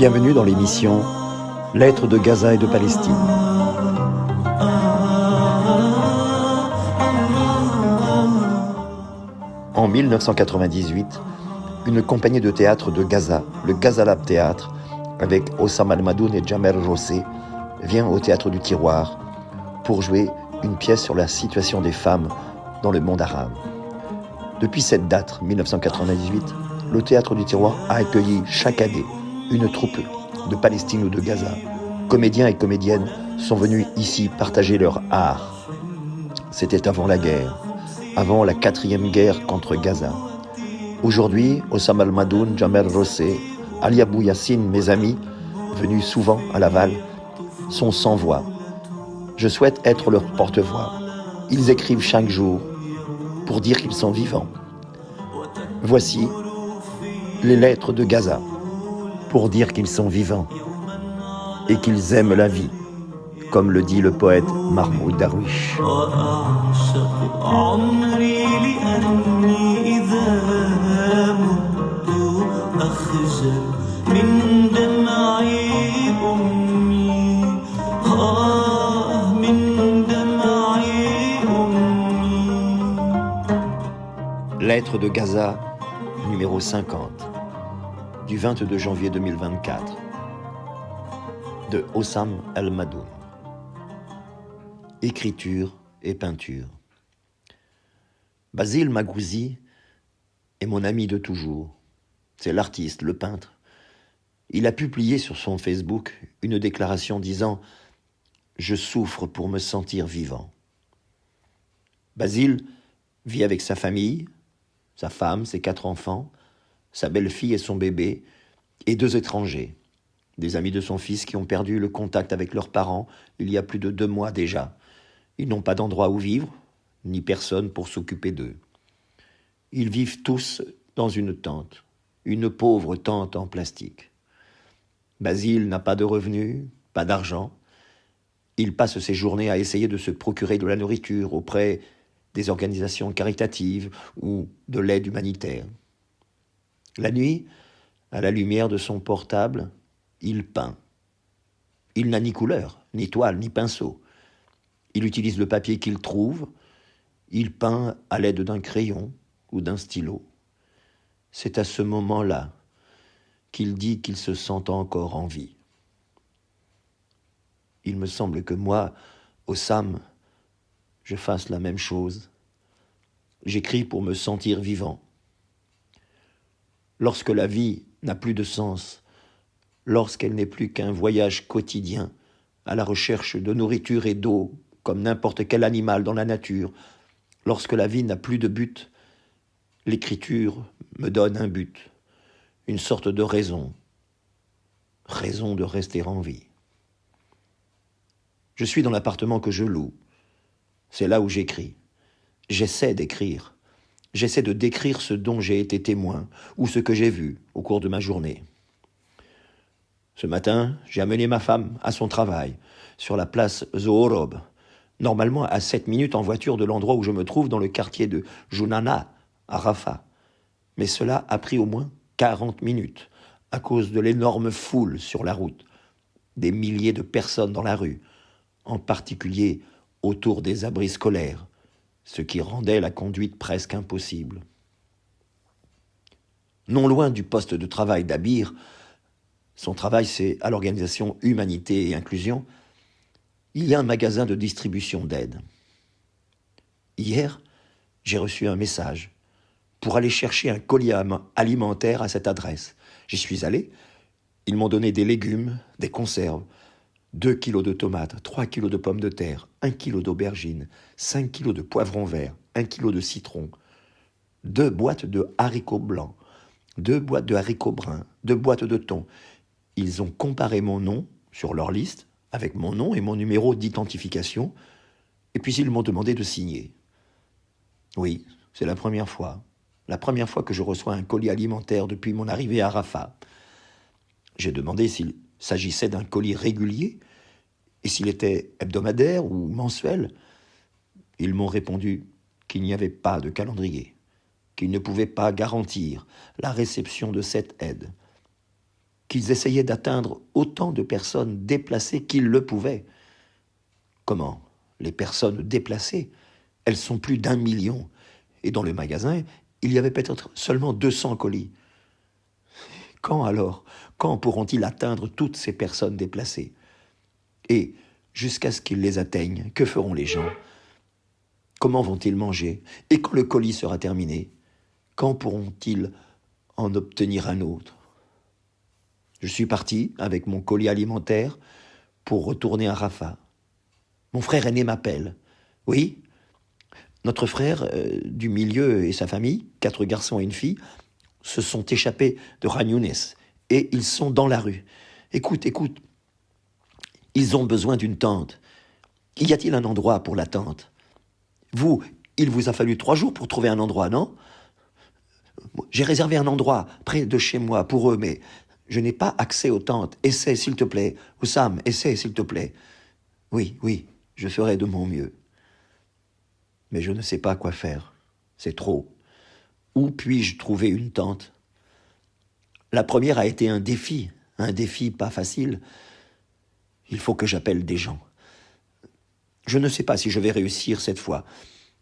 Bienvenue dans l'émission Lettres de Gaza et de Palestine. En 1998, une compagnie de théâtre de Gaza, le Gazalab Théâtre, avec Hossam Al-Madoun et Jamer Rossé, vient au théâtre du Tiroir pour jouer une pièce sur la situation des femmes dans le monde arabe. Depuis cette date, 1998, le théâtre du Tiroir a accueilli chaque année une troupe de Palestine ou de Gaza. Comédiens et comédiennes sont venus ici partager leur art. C'était avant la guerre, avant la 4e guerre contre Gaza. Aujourd'hui, Hossam Al-Madoun, Jamer Rossé, Ali Abou Yassine, mes amis, venus souvent à Laval, sont sans voix. Je souhaite être leur porte-voix. Ils écrivent chaque jour pour dire qu'ils sont vivants. Voici les lettres de Gaza pour dire qu'ils sont vivants et qu'ils aiment la vie, comme le dit le poète Mahmoud Darwish. Lettres de Gaza, numéro 50, du 22 janvier 2024, de Hossam Al-Madoun. Écriture et peinture. Basile Magouzi est mon ami de toujours. C'est l'artiste, le peintre. Il a publié sur son Facebook une déclaration disant « Je souffre pour me sentir vivant ». Basile vit avec sa famille, sa femme, ses 4 enfants, sa belle-fille et son bébé, et 2 étrangers, des amis de son fils qui ont perdu le contact avec leurs parents il y a plus de 2 mois déjà. Ils n'ont pas d'endroit où vivre, ni personne pour s'occuper d'eux. Ils vivent tous dans une tente, une pauvre tente en plastique. Basile n'a pas de revenus, pas d'argent. Il passe ses journées à essayer de se procurer de la nourriture auprès des organisations caritatives ou de l'aide humanitaire. La nuit, à la lumière de son portable, il peint. Il n'a ni couleur, ni toile, ni pinceau. Il utilise le papier qu'il trouve. Il peint à l'aide d'un crayon ou d'un stylo. C'est à ce moment-là qu'il dit qu'il se sent encore en vie. Il me semble que moi, Hossam, je fasse la même chose. J'écris pour me sentir vivant. Lorsque la vie n'a plus de sens, lorsqu'elle n'est plus qu'un voyage quotidien à la recherche de nourriture et d'eau, comme n'importe quel animal dans la nature, lorsque la vie n'a plus de but, l'écriture me donne un but, une sorte de raison de rester en vie. Je suis dans l'appartement que je loue. C'est là où j'écris. J'essaie d'écrire. J'essaie de décrire ce dont j'ai été témoin ou ce que j'ai vu au cours de ma journée. Ce matin, j'ai amené ma femme à son travail, sur la place Zohorob, normalement à 7 minutes en voiture de l'endroit où je me trouve dans le quartier de Jounana, à Rafah. Mais cela a pris au moins 40 minutes à cause de l'énorme foule sur la route, des milliers de personnes dans la rue, en particulier autour des abris scolaires, ce qui rendait la conduite presque impossible. Non loin du poste de travail d'Abir, son travail c'est à l'organisation Humanité et Inclusion, il y a un magasin de distribution d'aide. Hier, j'ai reçu un message pour aller chercher un colis alimentaire à cette adresse. J'y suis allé, ils m'ont donné des légumes, des conserves, 2 kilos de tomates, 3 kilos de pommes de terre, 1 kilo d'aubergines, 5 kilos de poivrons verts, 1 kilo de citron, 2 boîtes de haricots blancs, 2 boîtes de haricots bruns, 2 boîtes de thon. Ils ont comparé mon nom sur leur liste avec mon nom et mon numéro d'identification, et puis ils m'ont demandé de signer. Oui, c'est la première fois que je reçois un colis alimentaire depuis mon arrivée à Rafah. J'ai demandé s'il s'agissait d'un colis régulier et s'il était hebdomadaire ou mensuel. Ils m'ont répondu qu'il n'y avait pas de calendrier, qu'ils ne pouvaient pas garantir la réception de cette aide. qu'ils essayaient d'atteindre autant de personnes déplacées qu'ils le pouvaient. Comment? Les personnes déplacées, elles sont plus d'1 million. Et dans le magasin, il y avait peut-être seulement 200 colis. Quand alors? Quand pourront-ils atteindre toutes ces personnes déplacées? Et, jusqu'à ce qu'ils les atteignent, que feront les gens? Comment vont-ils manger? Et quand le colis sera terminé, quand pourront-ils en obtenir un autre? Je suis parti avec mon colis alimentaire pour retourner à Rafah. Mon frère aîné m'appelle. Oui, notre frère du milieu et sa famille, 4 garçons et une fille, se sont échappés de Khan Younes et ils sont dans la rue. Écoute, ils ont besoin d'une tente. Y a-t-il un endroit pour la tente? Vous, il vous a fallu 3 jours pour trouver un endroit, non? J'ai réservé un endroit près de chez moi pour eux, mais je n'ai pas accès aux tentes. Essaie, s'il te plaît. Oussam, essaie, s'il te plaît. Oui, je ferai de mon mieux. Mais je ne sais pas quoi faire. C'est trop. Où puis-je trouver une tente? La première a été un défi pas facile. Il faut que j'appelle des gens. Je ne sais pas si je vais réussir cette fois.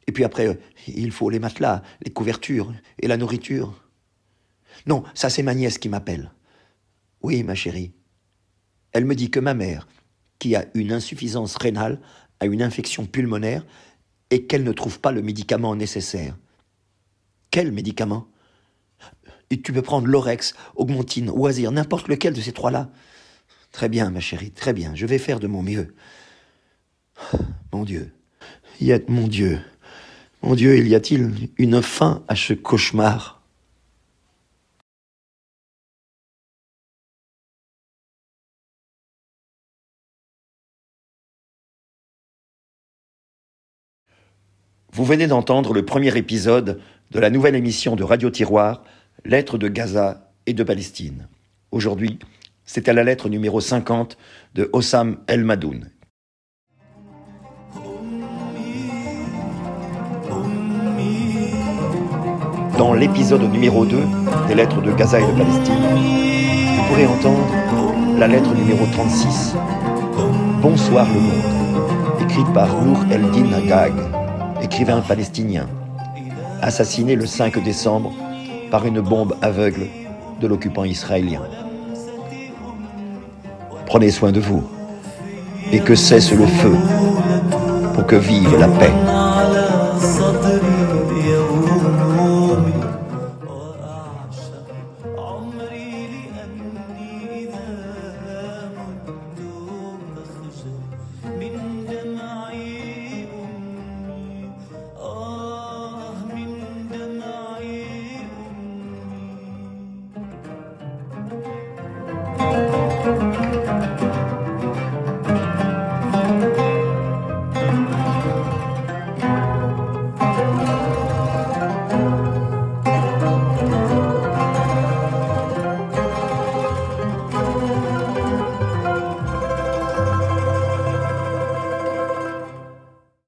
Et puis après, il faut les matelas, les couvertures et la nourriture. Non, ça c'est ma nièce qui m'appelle. Oui, ma chérie. Elle me dit que ma mère, qui a une insuffisance rénale, a une infection pulmonaire et qu'elle ne trouve pas le médicament nécessaire. Quel médicament? Et tu peux prendre l'Orex, Augmentine, Oisir, n'importe lequel de ces 3-là. Très bien, ma chérie, très bien, je vais faire de mon mieux. Mon Dieu, mon Dieu, il y a-t-il une fin à ce cauchemar? Vous venez d'entendre le premier épisode de la nouvelle émission de Radio Tiroir, Lettres de Gaza et de Palestine. Aujourd'hui, c'était la lettre numéro 50 de Hossam El Madoun. Dans l'épisode numéro 2 des Lettres de Gaza et de Palestine, vous pourrez entendre la lettre numéro 36, Bonsoir le monde, écrite par Nour El-Din Agag, écrivain palestinien, assassiné le 5 décembre par une bombe aveugle de l'occupant israélien. Prenez soin de vous et que cesse le feu pour que vive la paix.